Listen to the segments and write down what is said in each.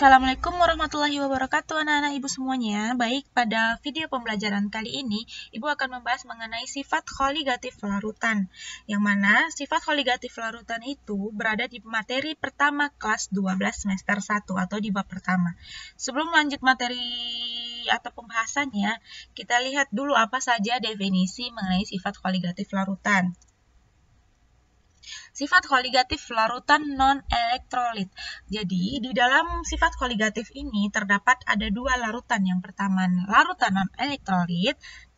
Assalamualaikum warahmatullahi wabarakatuh anak-anak ibu semuanya. Baik, pada video pembelajaran kali ini ibu akan membahas mengenai sifat koligatif larutan, yang mana sifat koligatif larutan itu berada di materi pertama kelas 12 semester 1 atau di bab pertama. Sebelum lanjut materi atau pembahasannya, kita lihat dulu apa saja definisi mengenai sifat koligatif larutan. Sifat koligatif larutan non-elektrolit. Jadi, di dalam sifat koligatif ini terdapat ada dua larutan. Yang pertama, larutan non-elektrolit,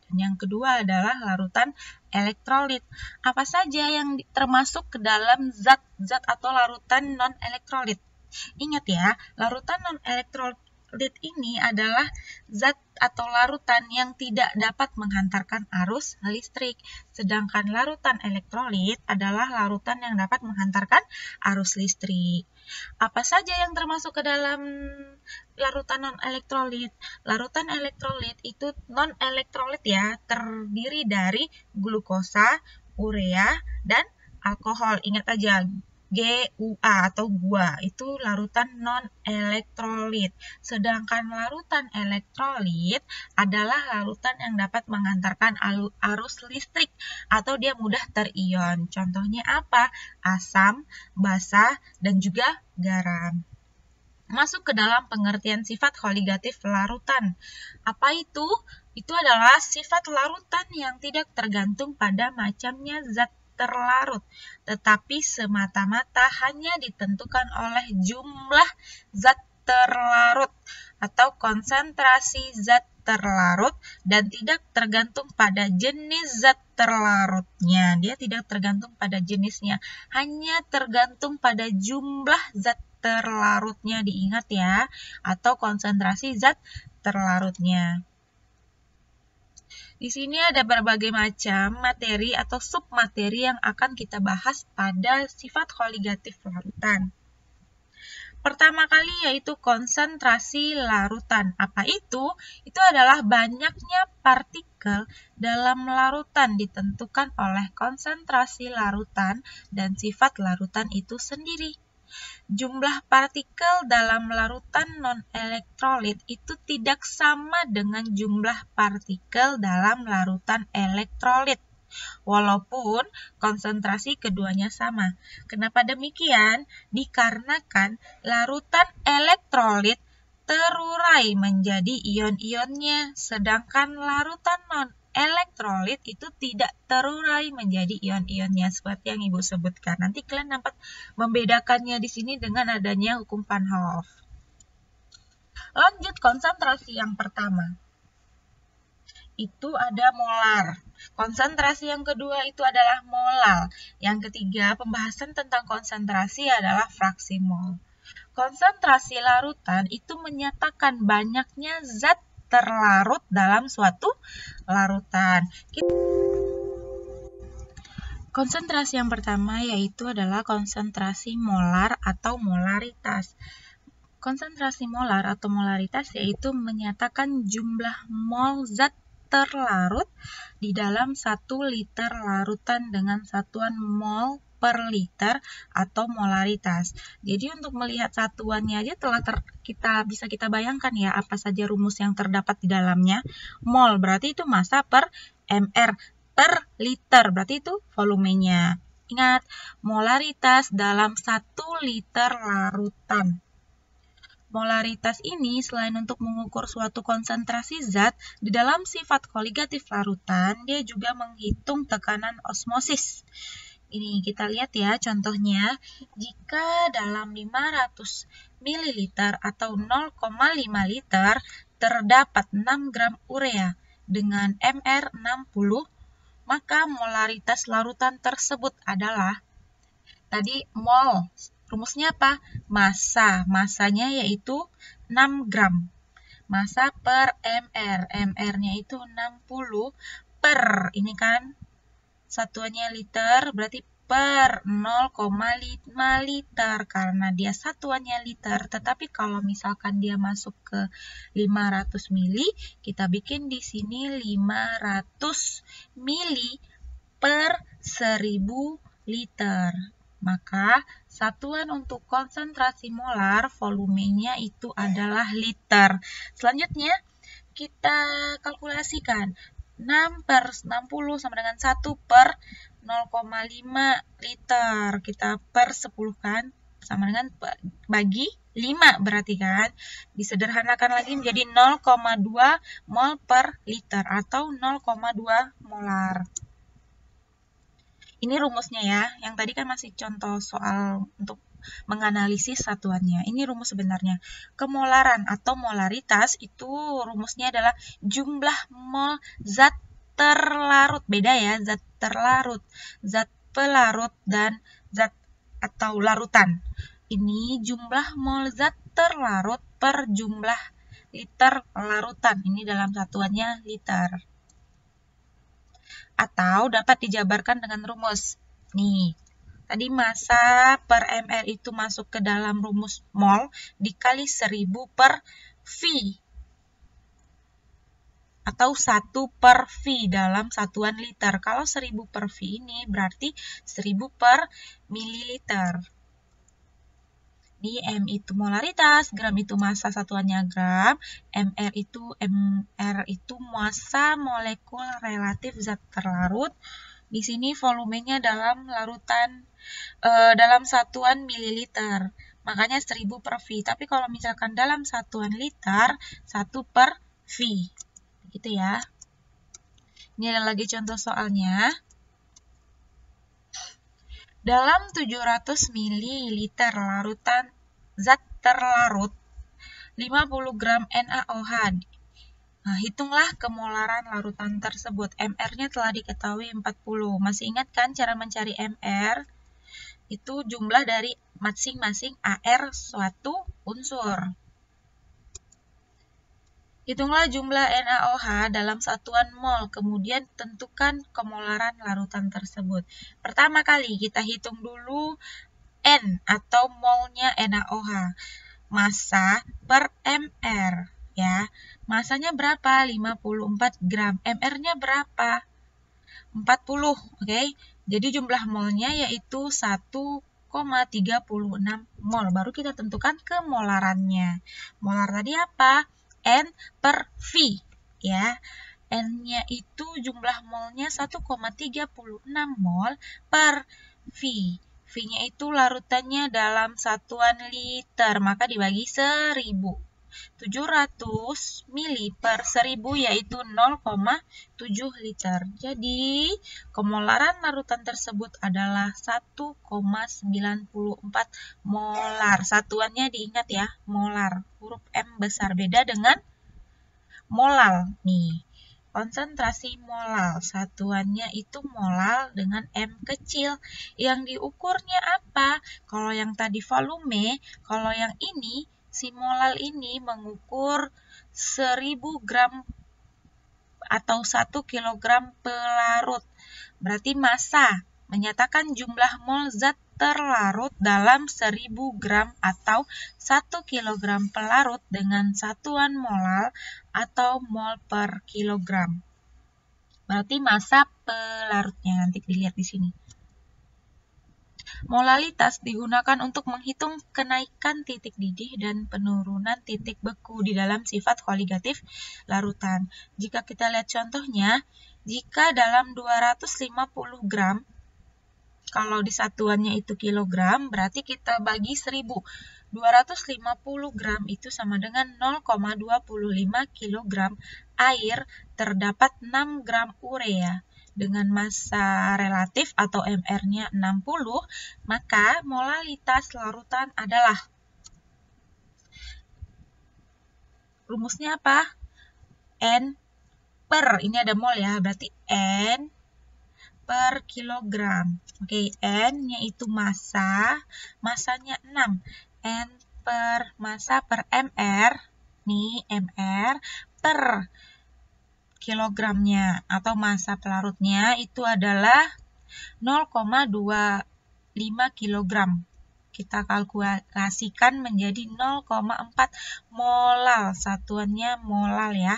dan yang kedua adalah larutan elektrolit. Apa saja yang termasuk ke dalam zat-zat atau larutan non-elektrolit? Ingat ya, larutan non-elektrolit ini adalah zat atau larutan yang tidak dapat menghantarkan arus listrik. Sedangkan larutan elektrolit adalah larutan yang dapat menghantarkan arus listrik. Apa saja yang termasuk ke dalam larutan non-elektrolit? Larutan elektrolit itu non-elektrolit ya, terdiri dari glukosa, urea, dan alkohol. Ingat aja, GUA atau gua itu larutan non-elektrolit. Sedangkan larutan elektrolit adalah larutan yang dapat menghantarkan arus listrik atau dia mudah terion. Contohnya apa? Asam, basa, dan juga garam. Masuk ke dalam pengertian sifat koligatif larutan. Apa itu? Itu adalah sifat larutan yang tidak tergantung pada macamnya zat terlarut, tetapi semata-mata hanya ditentukan oleh jumlah zat terlarut atau konsentrasi zat terlarut dan tidak tergantung pada jenis zat terlarutnya. Dia tidak tergantung pada jenisnya, hanya tergantung pada jumlah zat terlarutnya, diingat ya, atau konsentrasi zat terlarutnya. Di sini ada berbagai macam materi atau submateri yang akan kita bahas pada sifat koligatif larutan. Pertama kali yaitu konsentrasi larutan. Apa itu? Itu adalah banyaknya partikel dalam larutan ditentukan oleh konsentrasi larutan dan sifat larutan itu sendiri. Jumlah partikel dalam larutan non-elektrolit itu tidak sama dengan jumlah partikel dalam larutan elektrolit, walaupun konsentrasi keduanya sama. Kenapa demikian? Dikarenakan larutan elektrolit terurai menjadi ion-ionnya, sedangkan larutan non-elektrolit itu tidak terurai menjadi ion-ionnya seperti yang Ibu sebutkan. Nanti kalian dapat membedakannya di sini dengan adanya hukum Van Hoff. Lanjut konsentrasi yang pertama. Itu ada molar. Konsentrasi yang kedua itu adalah molal. Yang ketiga, pembahasan tentang konsentrasi adalah fraksi mol. Konsentrasi larutan itu menyatakan banyaknya zat terlarut dalam suatu larutan. Konsentrasi yang pertama yaitu adalah konsentrasi molar atau molaritas. Konsentrasi molar atau molaritas yaitu menyatakan jumlah mol zat terlarut di dalam 1 liter larutan dengan satuan mol per liter atau molaritas. Jadi untuk melihat satuannya aja bisa kita bayangkan ya apa saja rumus yang terdapat di dalamnya. Mol berarti itu massa per mr per liter, berarti itu volumenya. Ingat, molaritas dalam 1 liter larutan. Molaritas ini selain untuk mengukur suatu konsentrasi zat, di dalam sifat koligatif larutan, dia juga menghitung tekanan osmosis. Ini kita lihat ya contohnya, jika dalam 500 ml atau 0,5 liter terdapat 6 gram urea dengan MR 60, maka molaritas larutan tersebut adalah tadi mol. Rumusnya apa? Massa. Massanya yaitu 6 gram. Massa per MR. MR-nya itu 60 per, ini kan satuannya liter, berarti per 0,5 liter karena dia satuannya liter. Tetapi kalau misalkan dia masuk ke 500 mili, kita bikin di sini 500 mili per 1000 liter. Maka satuan untuk konsentrasi molar volumenya itu adalah liter. Selanjutnya kita kalkulasikan 6/60 sama dengan 1 per 0,5 liter. Kita per 10 kan, sama dengan bagi 5 berarti kan. Disederhanakan lagi menjadi 0,2 mol per liter atau 0,2 molar. Ini rumusnya ya, yang tadi kan masih contoh soal untuk menganalisis satuannya. Ini rumus sebenarnya. Kemolaran atau molaritas itu rumusnya adalah jumlah mol zat terlarut. Beda ya, zat terlarut, zat pelarut, dan zat atau larutan. Ini jumlah mol zat terlarut per jumlah liter larutan. Ini dalam satuannya liter. Atau dapat dijabarkan dengan rumus. Nih, tadi massa per ml itu masuk ke dalam rumus mol dikali 1000 per V. Atau 1 per V dalam satuan liter. Kalau 1000 per V ini berarti 1000 per mililiter. Di M itu molaritas, gram itu massa satuannya gram, mR itu massa molekul relatif zat terlarut. Di sini volumenya dalam larutan dalam satuan mililiter. Makanya 1000 per V. Tapi kalau misalkan dalam satuan liter 1 per V. Gitu ya. Ini ada lagi contoh soalnya. Dalam 700 ml larutan zat terlarut 50 gram NaOH. Nah, hitunglah kemolaran larutan tersebut. MR-nya telah diketahui 40. Masih ingat kan cara mencari MR? Itu jumlah dari masing-masing AR suatu unsur. Hitunglah jumlah NaOH dalam satuan mol, kemudian tentukan kemolaran larutan tersebut. Pertama kali kita hitung dulu N atau molnya NaOH. Massa per mR ya. Massanya berapa? 54 gram. MR-nya berapa? 40, oke. Jadi jumlah molnya yaitu 1,36 mol. Baru kita tentukan kemolarannya. Molar tadi apa? N per V ya. N-nya itu jumlah molnya 1,36 mol per V. V-nya itu larutannya dalam satuan liter, maka dibagi 1000. 700 mili per 1000 yaitu 0,7 liter. Jadi, kemolaran larutan tersebut adalah 1,94 molar. Satuannya diingat ya, molar. Huruf M besar, beda dengan molal. Nih, konsentrasi molal. Satuannya itu molal dengan M kecil. Yang diukurnya apa? Kalau yang tadi volume, kalau yang ini, si molal ini mengukur 1000 gram atau 1 kg pelarut. Berarti massa menyatakan jumlah mol zat terlarut dalam 1000 gram atau 1 kg pelarut dengan satuan molal atau mol per kilogram. Berarti massa pelarutnya nanti dilihat di sini. Molalitas digunakan untuk menghitung kenaikan titik didih dan penurunan titik beku di dalam sifat koligatif larutan. Jika kita lihat contohnya, jika dalam 250 gram, kalau di satuannya itu kilogram, berarti kita bagi 1000. 250 gram itu sama dengan 0,25 kilogram air, terdapat 6 gram urea. Dengan massa relatif atau MR-nya 60, maka molalitas larutan adalah, rumusnya apa? N per, ini ada mol ya, berarti N per kilogram. Oke, N-nya itu massa, massanya 6. N per massa per MR, nih MR per kilogramnya atau massa pelarutnya itu adalah 0,25 kg. Kita kalkulasikan menjadi 0,4 molal. Satuannya molal ya.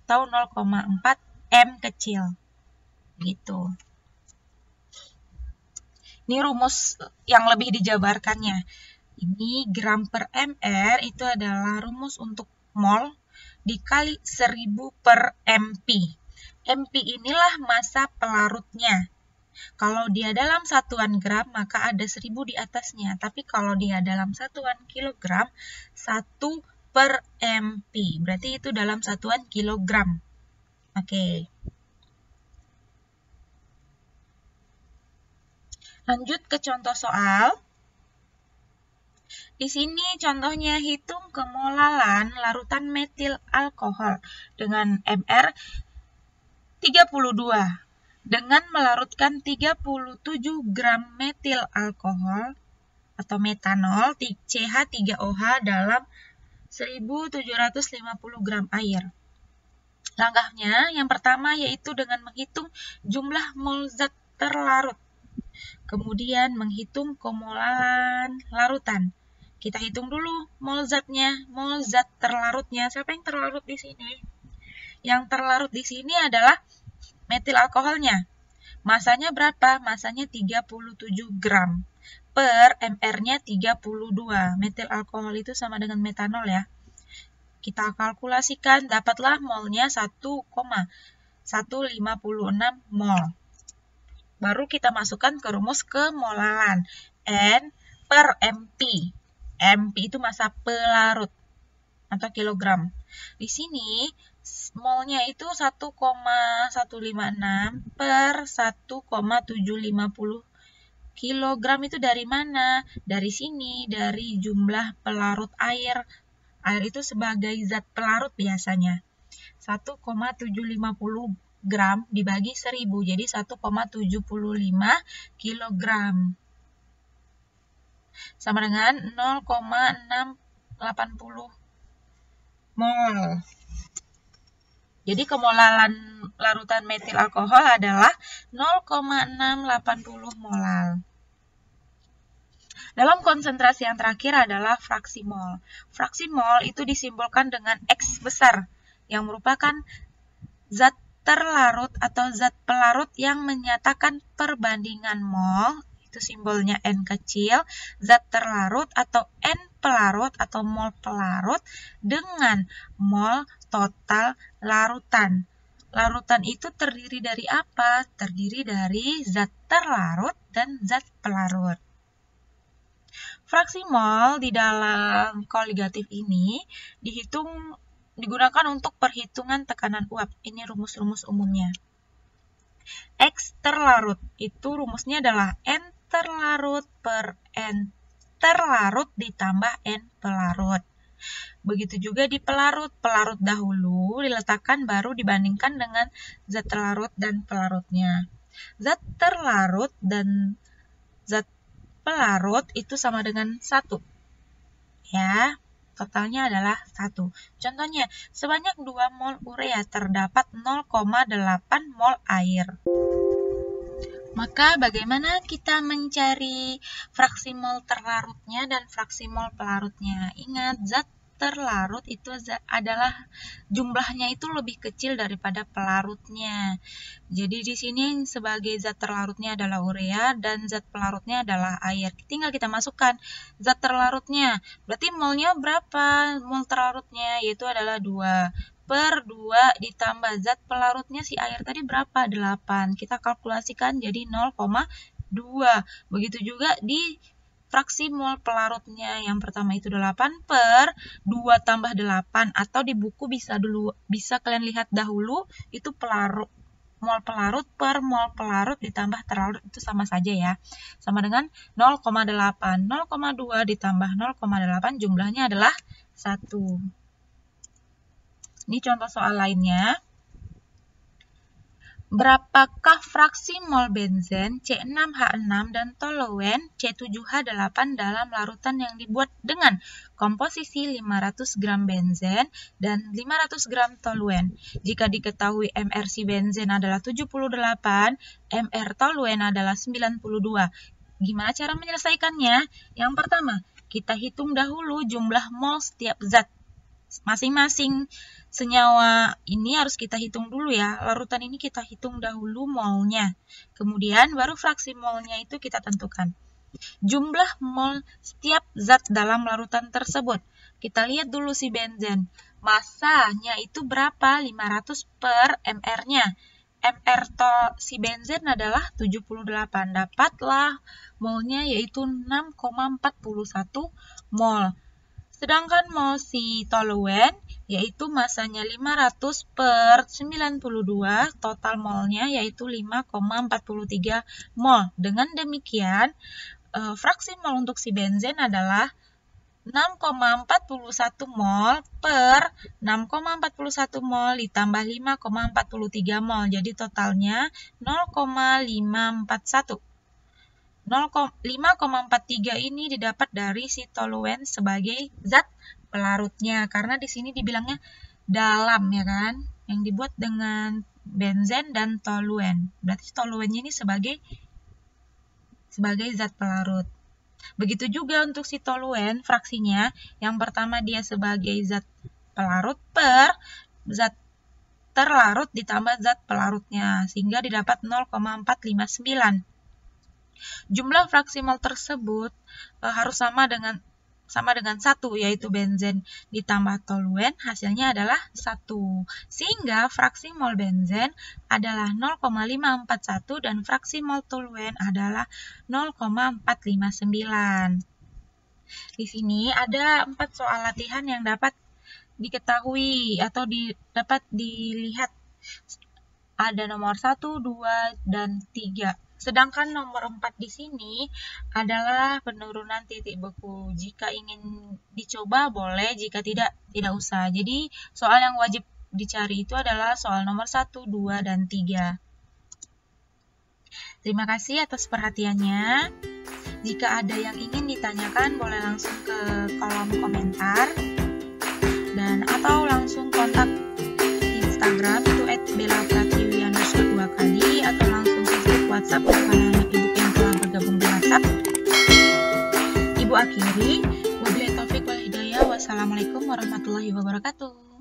Atau 0,4 M kecil. Gitu. Ini rumus yang lebih dijabarkannya. Ini gram per mR itu adalah rumus untuk mol dikali 1000 per MP. MP inilah massa pelarutnya. Kalau dia dalam satuan gram, maka ada 1000 di atasnya. Tapi kalau dia dalam satuan kilogram, 1 per MP. Berarti itu dalam satuan kilogram. Oke. Lanjut ke contoh soal. Di sini contohnya hitung kemolalan larutan metil alkohol dengan MR 32 dengan melarutkan 37 gram metil alkohol atau metanol CH3OH dalam 1750 gram air. Langkahnya yang pertama yaitu dengan menghitung jumlah mol zat terlarut. Kemudian menghitung kemolalan larutan. Kita hitung dulu mol zatnya, mol zat terlarutnya. Siapa yang terlarut di sini? Yang terlarut di sini adalah metil alkoholnya. Masanya berapa? Masanya 37 gram. Per mR-nya 32. Metil alkohol itu sama dengan metanol ya. Kita kalkulasikan, dapatlah molnya 1,156 mol. Baru kita masukkan ke rumus kemolalan. N per MP. MP itu massa pelarut atau kilogram. Di sini molnya itu 1,156 per 1,750 kilogram itu dari mana? Dari sini, dari jumlah pelarut air. Air itu sebagai zat pelarut biasanya. 1,750 gram dibagi 1000, jadi 1,75 kilogram. Sama dengan 0,680 mol. Jadi kemolalan larutan metil alkohol adalah 0,680 molal. Dalam konsentrasi yang terakhir adalah fraksi mol. Fraksi mol itu disimbolkan dengan X besar, yang merupakan zat terlarut atau zat pelarut yang menyatakan perbandingan mol. Itu simbolnya N kecil, zat terlarut atau N pelarut atau mol pelarut dengan mol total larutan. Larutan itu terdiri dari apa? Terdiri dari zat terlarut dan zat pelarut. Fraksi mol di dalam koligatif ini digunakan untuk perhitungan tekanan uap. Ini rumus-rumus umumnya. X terlarut itu rumusnya adalah N terlarut per N terlarut ditambah N pelarut. Begitu juga di pelarut. Pelarut dahulu diletakkan baru dibandingkan dengan zat terlarut dan pelarutnya. Zat terlarut dan zat pelarut itu sama dengan 1. Ya, totalnya adalah 1. Contohnya, sebanyak 2 mol urea terdapat 0,8 mol air. Maka bagaimana kita mencari fraksi mol terlarutnya dan fraksi mol pelarutnya? Ingat, zat terlarut itu adalah jumlahnya itu lebih kecil daripada pelarutnya. Jadi di sini sebagai zat terlarutnya adalah urea dan zat pelarutnya adalah air. Tinggal kita masukkan zat terlarutnya. Berarti molnya berapa? Mol terlarutnya yaitu adalah 2. Per 2 ditambah zat pelarutnya si air tadi berapa? 8. Kita kalkulasikan jadi 0,2. Begitu juga di fraksi mol pelarutnya. Yang pertama itu 8 per 2 tambah 8. Atau di buku bisa kalian lihat dahulu itu pelarut. Mol pelarut per mol pelarut ditambah terlarut itu sama saja ya. Sama dengan 0,8. 0,2 ditambah 0,8 jumlahnya adalah 1. Ini contoh soal lainnya. Berapakah fraksi mol benzen C6H6 dan toluen C7H8 dalam larutan yang dibuat dengan komposisi 500 gram benzen dan 500 gram toluen? Jika diketahui MR si benzen adalah 78, MR toluen adalah 92. Gimana cara menyelesaikannya? Yang pertama, kita hitung dahulu jumlah mol setiap zat. masing-masing senyawa ini harus kita hitung dulu ya. Larutan ini kita hitung dahulu molnya. Kemudian baru fraksi molnya itu kita tentukan. Jumlah mol setiap zat dalam larutan tersebut. Kita lihat dulu si benzen. Masanya itu berapa? 500 per mr-nya. Mr si benzen adalah 78. Dapatlah molnya yaitu 6,41 mol. Sedangkan mol si toluen yaitu masanya 500 per 92, total molnya yaitu 5,43 mol. Dengan demikian, fraksi mol untuk si benzen adalah 6,41 mol per 6,41 mol ditambah 5,43 mol. Jadi totalnya 0,541. 5,43 ini didapat dari si toluen sebagai zat pelarutnya. Karena di sini dibilangnya dalam ya kan, yang dibuat dengan benzen dan toluen. Berarti toluennya ini sebagai zat pelarut. Begitu juga untuk si toluen fraksinya, yang pertama dia sebagai zat pelarut per zat terlarut ditambah zat pelarutnya, sehingga didapat 0,459. Jumlah fraksi mol tersebut harus sama dengan 1, yaitu benzen ditambah toluen, hasilnya adalah 1. Sehingga fraksi mol benzen adalah 0,541 dan fraksi mol toluen adalah 0,459. Di sini ada 4 soal latihan yang dapat diketahui atau dapat dilihat. Ada nomor 1, 2, dan 3. Sedangkan nomor 4 di sini adalah penurunan titik beku. Jika ingin dicoba boleh, jika tidak usah. Jadi soal yang wajib dicari itu adalah soal nomor 1, 2, dan 3. Terima kasih atas perhatiannya. Jika ada yang ingin ditanyakan boleh langsung ke kolom komentar dan atau langsung kontak Instagram itu @bella_pratiwi_2 atau langsung Facebook, WhatsApp untuk anak-anak ibu yang telah bergabung di WhatsApp. Ibu akhiri, wabillahi taufiq wal hidayah. Wassalamualaikum warahmatullahi wabarakatuh.